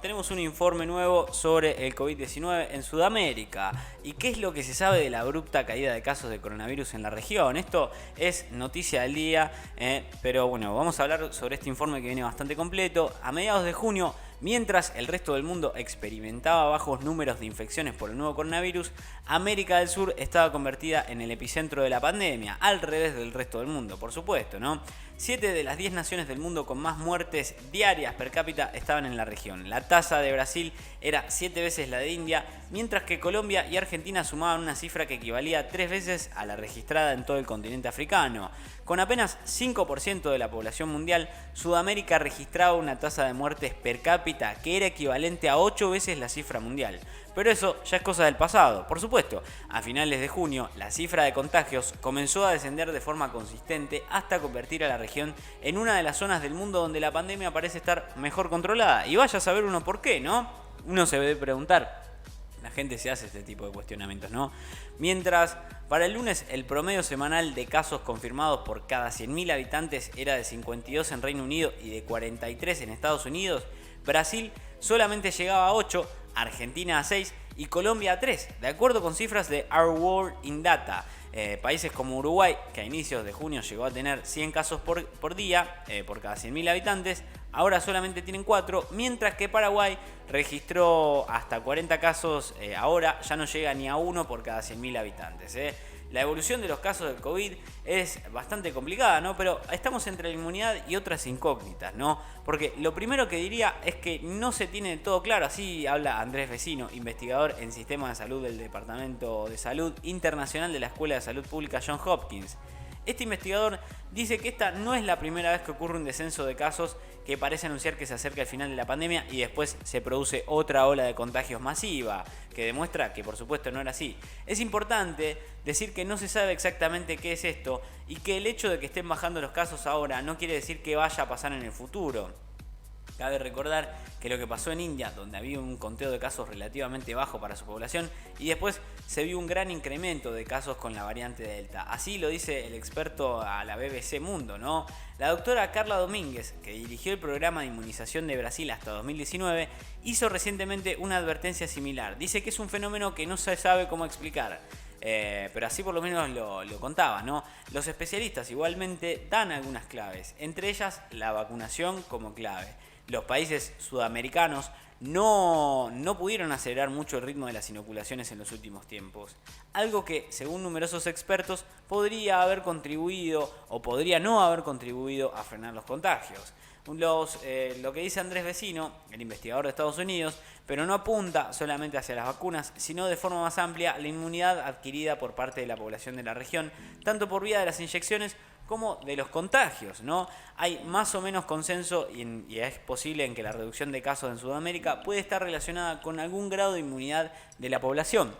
tenemos un informe nuevo sobre el COVID-19 en Sudamérica. ¿Y qué es lo que se sabe de la abrupta caída de casos de coronavirus en la región? Esto es noticia del día, pero bueno, vamos a hablar sobre este informe que viene bastante completo. A mediados de junio, mientras el resto del mundo experimentaba bajos números de infecciones por el nuevo coronavirus, América del Sur estaba convertida en el epicentro de la pandemia, al revés del resto del mundo, por supuesto, ¿no? 7 de las 10 naciones del mundo con más muertes diarias per cápita estaban en la región. La tasa de Brasil era 7 veces la de India, mientras que Colombia y Argentina sumaban una cifra que equivalía 3 veces a la registrada en todo el continente africano. Con apenas 5% de la población mundial, Sudamérica registraba una tasa de muertes per cápita que era equivalente a 8 veces la cifra mundial. Pero eso ya es cosa del pasado. Por supuesto, a finales de junio, la cifra de contagios comenzó a descender de forma consistente hasta convertir a la región en una de las zonas del mundo donde la pandemia parece estar mejor controlada. Y vaya a saber uno por qué, ¿no? Uno se debe preguntar. La gente se hace este tipo de cuestionamientos, ¿no? Mientras para el lunes el promedio semanal de casos confirmados por cada 100.000 habitantes era de 52 en Reino Unido y de 43 en Estados Unidos, Brasil solamente llegaba a 8, Argentina a 6 y Colombia a 3, de acuerdo con cifras de Our World in Data. Países como Uruguay, que a inicios de junio llegó a tener 100 casos por día, por cada 100.000 habitantes, ahora solamente tienen 4, mientras que Paraguay registró hasta 40 casos, ahora ya no llega ni a 1 por cada 100.000 habitantes. La evolución de los casos del COVID es bastante complicada, ¿no? Pero estamos entre la inmunidad y otras incógnitas, ¿no? Porque lo primero que diría es que no se tiene del todo claro, así habla Andrés Vecino, investigador en Sistema de Salud del Departamento de Salud Internacional de la Escuela de Salud Pública Johns Hopkins. Este investigador dice que esta no es la primera vez que ocurre un descenso de casos que parece anunciar que se acerca el final de la pandemia y después se produce otra ola de contagios masiva, que demuestra que por supuesto no era así. Es importante decir que no se sabe exactamente qué es esto y que el hecho de que estén bajando los casos ahora no quiere decir que vaya a pasar en el futuro. Cabe recordar que lo que pasó en India, donde había un conteo de casos relativamente bajo para su población, y después se vio un gran incremento de casos con la variante Delta. Así lo dice el experto a la BBC Mundo, ¿no? La doctora Carla Domínguez, que dirigió el programa de inmunización de Brasil hasta 2019, hizo recientemente una advertencia similar. Dice que es un fenómeno que no se sabe cómo explicar. Pero así por lo menos lo contaba, ¿no? Los especialistas igualmente dan algunas claves, entre ellas la vacunación como clave. Los países sudamericanos no pudieron acelerar mucho el ritmo de las inoculaciones en los últimos tiempos. Algo que, según numerosos expertos, podría haber contribuido o podría no haber contribuido a frenar los contagios. Lo que dice Andrés Vecino, el investigador de Estados Unidos, pero no apunta solamente hacia las vacunas, sino de forma más amplia la inmunidad adquirida por parte de la población de la región, tanto por vía de las inyecciones como de los contagios, ¿no? Hay más o menos consenso y es posible en que la reducción de casos en Sudamérica puede estar relacionada con algún grado de inmunidad de la población.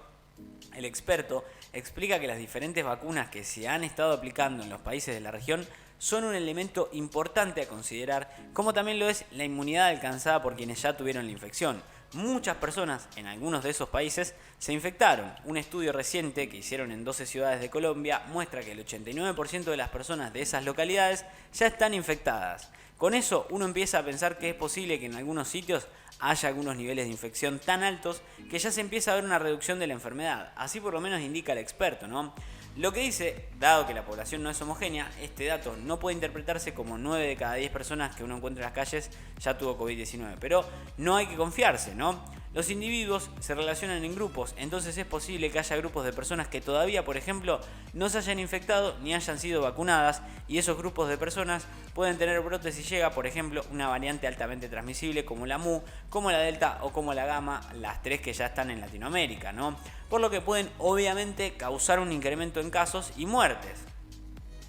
El experto explica que las diferentes vacunas que se han estado aplicando en los países de la región son un elemento importante a considerar, como también lo es la inmunidad alcanzada por quienes ya tuvieron la infección. Muchas personas en algunos de esos países se infectaron. Un estudio reciente que hicieron en 12 ciudades de Colombia muestra que el 89% de las personas de esas localidades ya están infectadas. Con eso uno empieza a pensar que es posible que en algunos sitios haya algunos niveles de infección tan altos que ya se empieza a ver una reducción de la enfermedad. Así por lo menos indica el experto, ¿no? Lo que dice, dado que la población no es homogénea, este dato no puede interpretarse como 9 de cada 10 personas que uno encuentra en las calles ya tuvo COVID-19, pero no hay que confiarse, ¿no? Los individuos se relacionan en grupos, entonces es posible que haya grupos de personas que todavía, por ejemplo, no se hayan infectado ni hayan sido vacunadas, y esos grupos de personas pueden tener brotes si llega, por ejemplo, una variante altamente transmisible como la Mu, como la Delta o como la Gamma, las 3 que ya están en Latinoamérica, ¿no? Por lo que pueden obviamente causar un incremento en casos y muertes.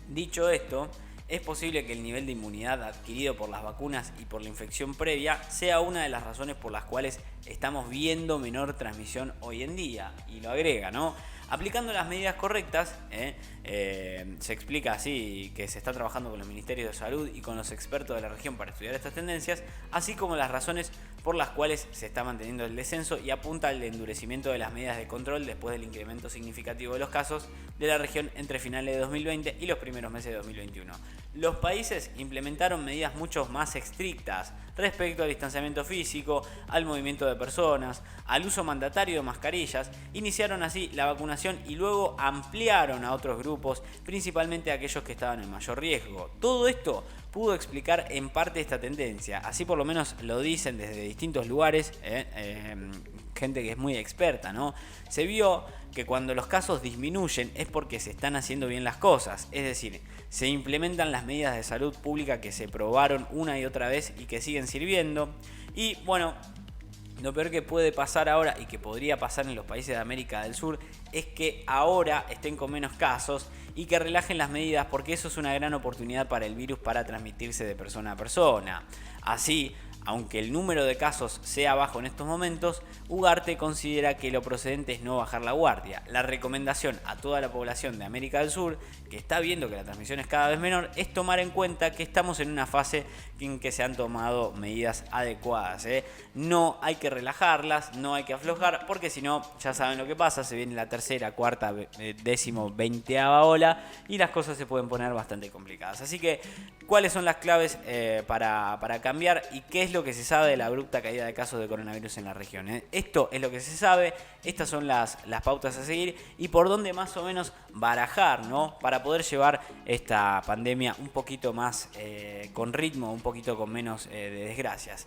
Dicho esto, es posible que el nivel de inmunidad adquirido por las vacunas y por la infección previa sea una de las razones por las cuales estamos viendo menor transmisión hoy en día. Y lo agrega, ¿no? Aplicando las medidas correctas, se explica así que se está trabajando con los ministerios de salud y con los expertos de la región para estudiar estas tendencias, así como las razones por las cuales se está manteniendo el descenso y apunta al endurecimiento de las medidas de control después del incremento significativo de los casos de la región entre finales de 2020 y los primeros meses de 2021. Los países implementaron medidas mucho más estrictas respecto al distanciamiento físico, al movimiento de personas, al uso mandatario de mascarillas, iniciaron así la vacunación y luego ampliaron a otros grupos, principalmente a aquellos que estaban en mayor riesgo. Todo esto pudo explicar en parte esta tendencia, así por lo menos lo dicen desde distintos lugares, gente que es muy experta, ¿no? Se vio que cuando los casos disminuyen es porque se están haciendo bien las cosas, es decir, se implementan las medidas de salud pública que se probaron una y otra vez y que siguen sirviendo. Y bueno, lo peor que puede pasar ahora y que podría pasar en los países de América del Sur es que ahora estén con menos casos y que relajen las medidas, porque eso es una gran oportunidad para el virus para transmitirse de persona a persona. Así, aunque el número de casos sea bajo en estos momentos, Ugarte considera que lo procedente es no bajar la guardia. La recomendación a toda la población de América del Sur, que está viendo que la transmisión es cada vez menor, es tomar en cuenta que estamos en una fase en que se han tomado medidas adecuadas. No hay que relajarlas, no hay que aflojar, porque si no, ya saben lo que pasa, se viene la tercera, cuarta, décimo, 20ª ola y las cosas se pueden poner bastante complicadas. Así que, ¿cuáles son las claves para cambiar y qué es lo que se sabe de la abrupta caída de casos de coronavirus en la región? Esto es lo que se sabe, estas son las pautas a seguir y por dónde más o menos barajar, ¿no? Para poder llevar esta pandemia un poquito más con ritmo, un poquito con menos de desgracias.